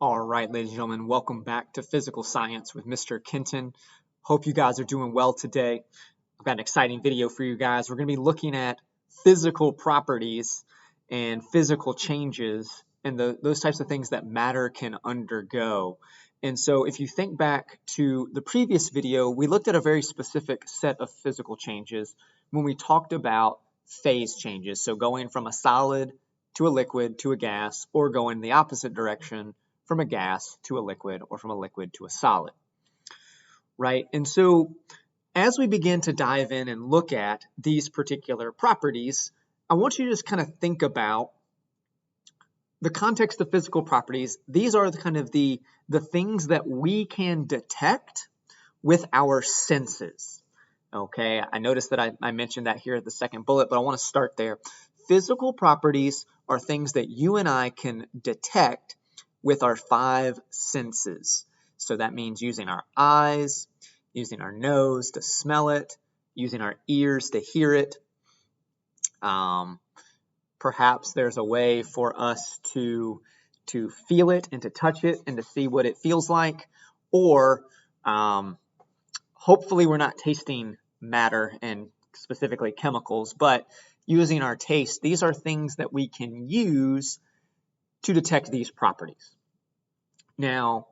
All right, ladies and gentlemen, welcome back to Physical Science with Mr. Kenton. Hope you guys are doing well today. I've got an exciting video for you guys. We're going to be looking at physical properties and physical changes and those types of things that matter can undergo. And so if you think back to the previous video, we looked at a very specific set of physical changes when we talked about phase changes. So going from a solid to a liquid to a gas, or going the opposite direction from a gas to a liquid, or from a liquid to a solid, right? And so as we begin to dive in and look at these particular properties, I want you to just kind of think about the context of physical properties. These are the things that we can detect with our senses. Okay, I noticed that I mentioned that here at the second bullet, but I want to start there. Physical properties are things that you and I can detect with our five senses. So that means using our eyes, using our nose to smell it, using our ears to hear it. Perhaps there's a way for us to feel it and to touch it and to see what it feels like. Or hopefully we're not tasting matter and specifically chemicals, but using our taste. These are things that we can use to detect these properties. Now,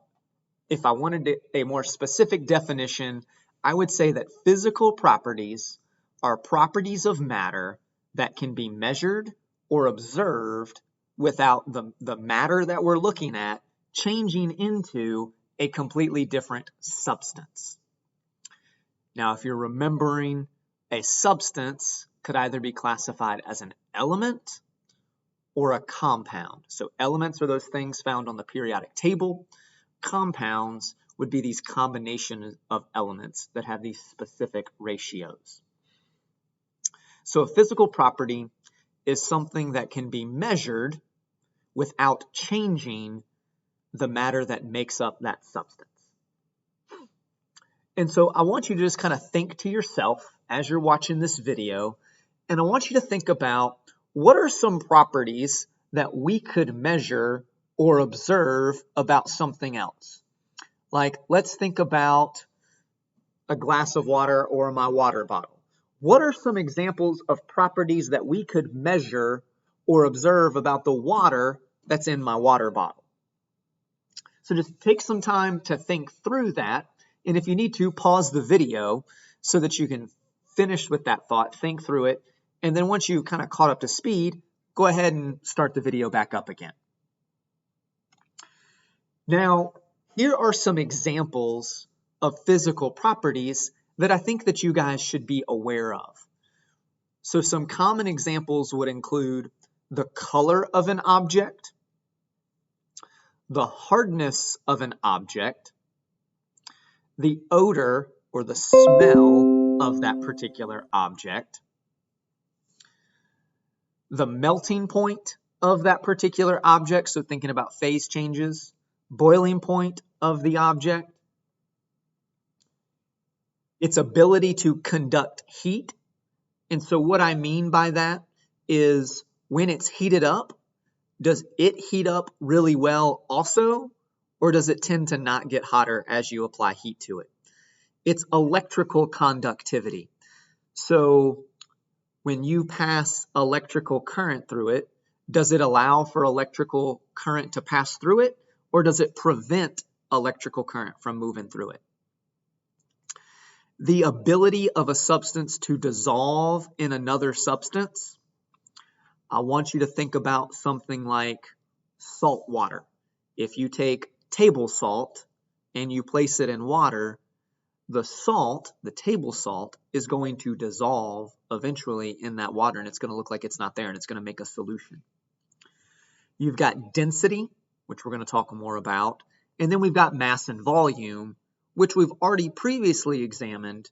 if I wanted a more specific definition, I would say that physical properties are properties of matter that can be measured or observed without the matter that we're looking at changing into a completely different substance. Now, if you're remembering, a substance could either be classified as an element or a compound. So elements are those things found on the periodic table. Compounds would be these combinations of elements that have these specific ratios. So a physical property is something that can be measured without changing the matter that makes up that substance. And so I want you to just kind of think to yourself as you're watching this video, and I want you to think about what are some properties that we could measure or observe about something else. Like, let's think about a glass of water or my water bottle. What are some examples of properties that we could measure or observe about the water that's in my water bottle? So just take some time to think through that. And if you need to, pause the video so that you can finish with that thought, think through it. And then once you kind of caught up to speed, go ahead and start the video back up again. Now, here are some examples of physical properties that I think that you guys should be aware of. So some common examples would include the color of an object, the hardness of an object, the odor or the smell of that particular object, the melting point of that particular object, so thinking about phase changes, boiling point of the object, its ability to conduct heat. And so what I mean by that is when it's heated up, does it heat up really well also, or does it tend to not get hotter as you apply heat to it? It's electrical conductivity. So when you pass electrical current through it, does it allow for electrical current to pass through it, or does it prevent electrical current from moving through it? The ability of a substance to dissolve in another substance. I want you to think about something like salt water. If you take table salt and you place it in water, the salt, the table salt, is going to dissolve eventually in that water, and it's going to look like it's not there, and it's going to make a solution. You've got density, which we're going to talk more about, and then we've got mass and volume, which we've already previously examined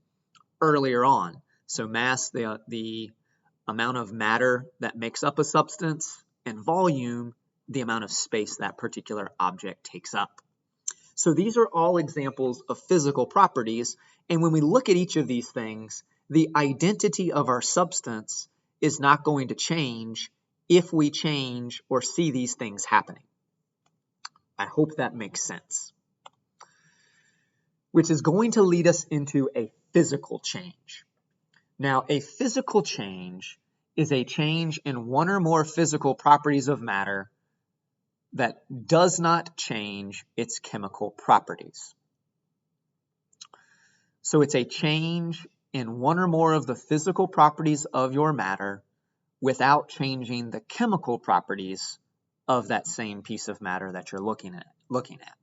earlier on. So mass, the amount of matter that makes up a substance, and volume, the amount of space that particular object takes up. So these are all examples of physical properties, and when we look at each of these things, the identity of our substance is not going to change if we change or see these things happening. I hope that makes sense. Which is going to lead us into a physical change. Now, a physical change is a change in one or more physical properties of matter that does not change its chemical properties. So it's a change in one or more of the physical properties of your matter without changing the chemical properties of that same piece of matter that you're looking at.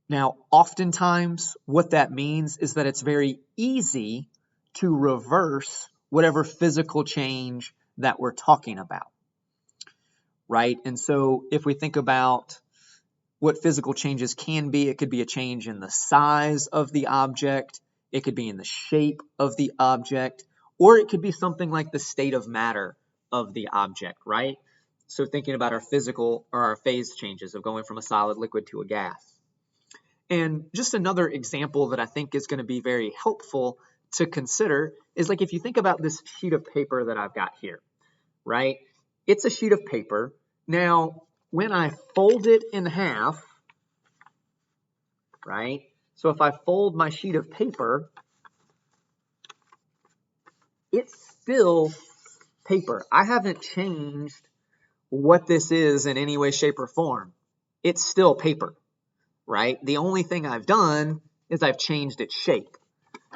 Now, oftentimes what that means is that it's very easy to reverse whatever physical change that we're talking about, right? And so if we think about what physical changes can be, it could be a change in the size of the object, it could be in the shape of the object, or it could be something like the state of matter of the object, right? So thinking about our physical or our phase changes of going from a solid liquid to a gas. And just another example that I think is going to be very helpful to consider is like if you think about this sheet of paper that I've got here, right? It's a sheet of paper. Now, when I fold it in half, right? So if I fold my sheet of paper, it's still paper. I haven't changed what this is in any way, shape, or form. It's still paper, right? The only thing I've done is I've changed its shape.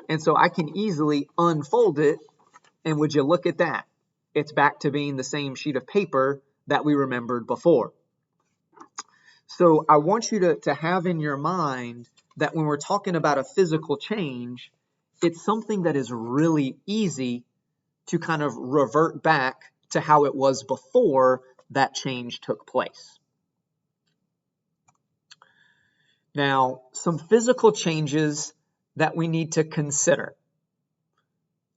And so I can easily unfold it, and would you look at that? It's back to being the same sheet of paper that we remembered before. So I want you to have in your mind that when we're talking about a physical change, it's something that is really easy to kind of revert back to how it was before that change took place. Now, some physical changes that we need to consider.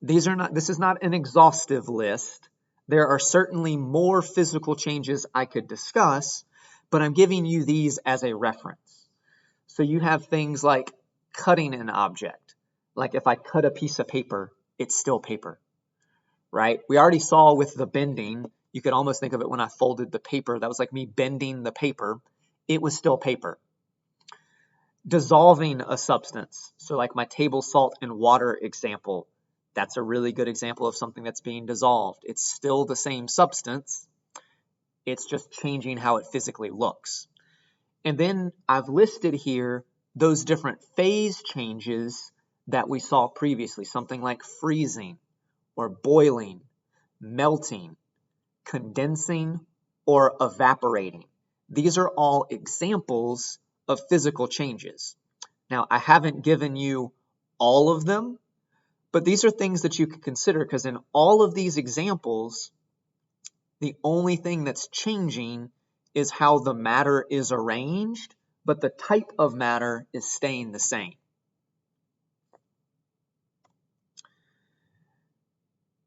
This is not an exhaustive list. There are certainly more physical changes I could discuss, but I'm giving you these as a reference. So you have things like cutting an object. Like if I cut a piece of paper, it's still paper, right? We already saw with the bending, you could almost think of it when I folded the paper. That was like me bending the paper. It was still paper. Dissolving a substance. So like my table salt and water example, that's a really good example of something that's being dissolved. It's still the same substance. It's just changing how it physically looks. And then I've listed here those different phase changes that we saw previously, something like freezing or boiling, melting, condensing, or evaporating. These are all examples of physical changes. Now, I haven't given you all of them, but these are things that you can consider because in all of these examples, the only thing that's changing is how the matter is arranged, but the type of matter is staying the same.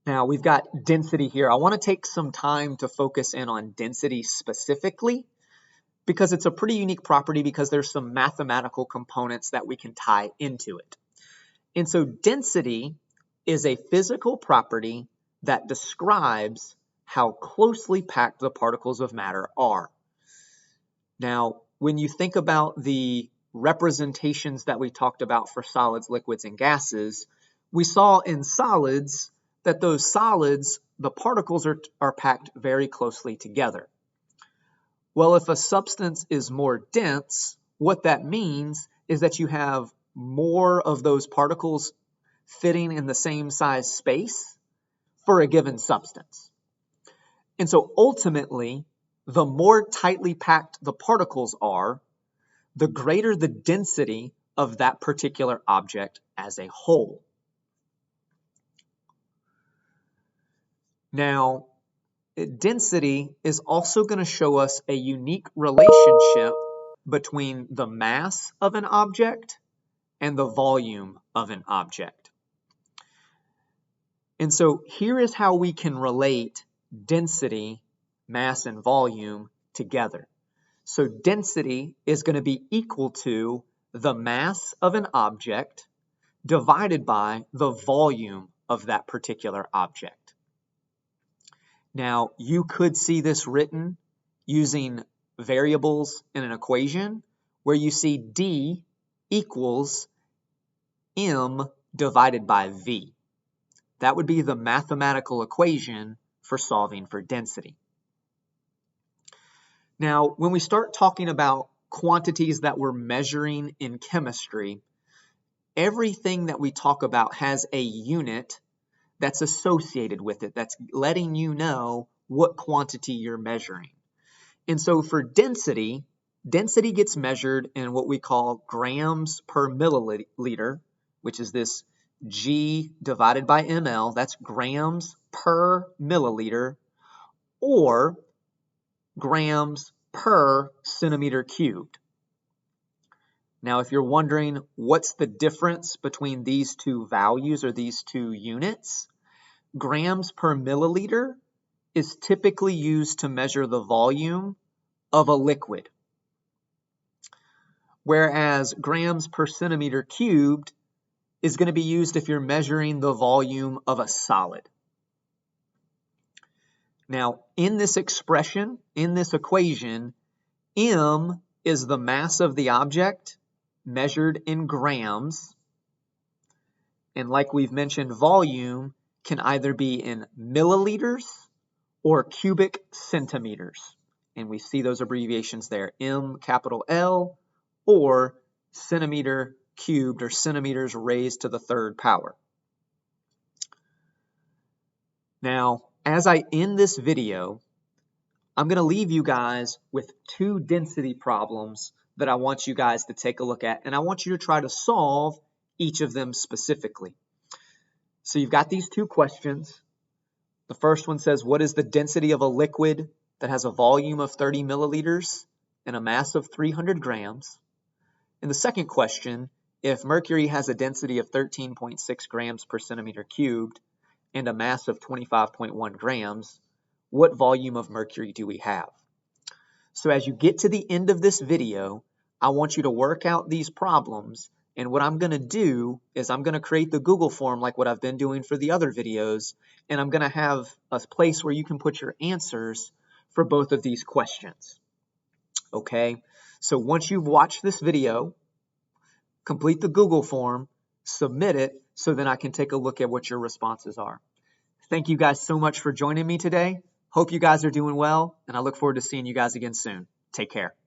Now we've got density here. I want to take some time to focus in on density specifically because it's a pretty unique property because there's some mathematical components that we can tie into it. And so density is a physical property that describes how closely packed the particles of matter are. Now, when you think about the representations that we talked about for solids, liquids, and gases, we saw in solids that those solids, the particles are packed very closely together. Well, if a substance is more dense, what that means is that you have more of those particles fitting in the same size space for a given substance. And so ultimately, the more tightly packed the particles are, the greater the density of that particular object as a whole. Now, density is also going to show us a unique relationship between the mass of an object and the volume of an object. And so here is how we can relate density, mass, and volume together. So density is going to be equal to the mass of an object divided by the volume of that particular object. Now, you could see this written using variables in an equation where you see D equals M divided by V. That would be the mathematical equation for solving for density. Now, when we start talking about quantities that we're measuring in chemistry, everything that we talk about has a unit that's associated with it, that's letting you know what quantity you're measuring. And so for density, density gets measured in what we call grams per milliliter, which is this G divided by ml, that's grams per milliliter, or grams per centimeter cubed. Now, if you're wondering what's the difference between these two values or these two units, grams per milliliter is typically used to measure the volume of a liquid, whereas grams per centimeter cubed is going to be used if you're measuring the volume of a solid. Now, in this expression, in this equation, M is the mass of the object measured in grams, and like we've mentioned, volume can either be in milliliters or cubic centimeters. And we see those abbreviations there, M capital L or centimeter cubed or centimeters raised to the third power. Now, as I end this video, I'm going to leave you guys with two density problems that I want you guys to take a look at, and I want you to try to solve each of them specifically. So you've got these two questions. The first one says, what is the density of a liquid that has a volume of 30 milliliters and a mass of 300 grams? And the second question, if mercury has a density of 13.6 grams per centimeter cubed and a mass of 25.1 grams, what volume of mercury do we have? So as you get to the end of this video, I want you to work out these problems, and what I'm going to do is I'm going to create the Google form like what I've been doing for the other videos, and I'm going to have a place where you can put your answers for both of these questions. Okay, so once you've watched this video, complete the Google form, submit it, so then I can take a look at what your responses are. Thank you guys so much for joining me today. Hope you guys are doing well, and I look forward to seeing you guys again soon. Take care.